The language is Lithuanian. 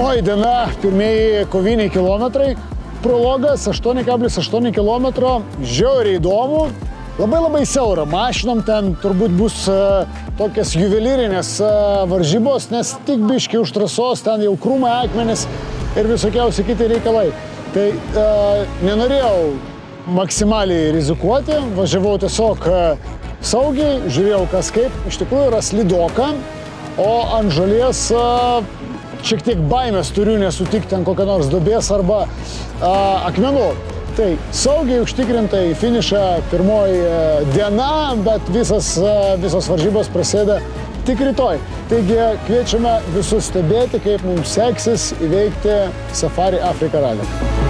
Pirmoji diena, pirmieji koviniai kilometrai, prologas 8,8 km, žiauriai įdomu, labai siaura, mašinom ten turbūt bus tokias juvelyrinės varžybos, nes tik biški už trasos, ten jau krūmai, akmenys ir visokiausi kiti reikalai. Tai nenorėjau maksimaliai rizikuoti, važiavau tiesiog saugiai, žiūrėjau kas kaip, iš tikrųjų yra slidoka, o ant žolės šiek tiek baimės turiu nesutikti ant kokią nors duobės arba akmenų. Tai saugiai užtikrintai finišą pirmoji diena, bet visos varžybos prasideda tik rytoj. Taigi kviečiame visus stebėti, kaip mums seksis įveikti Safari Africa Rally.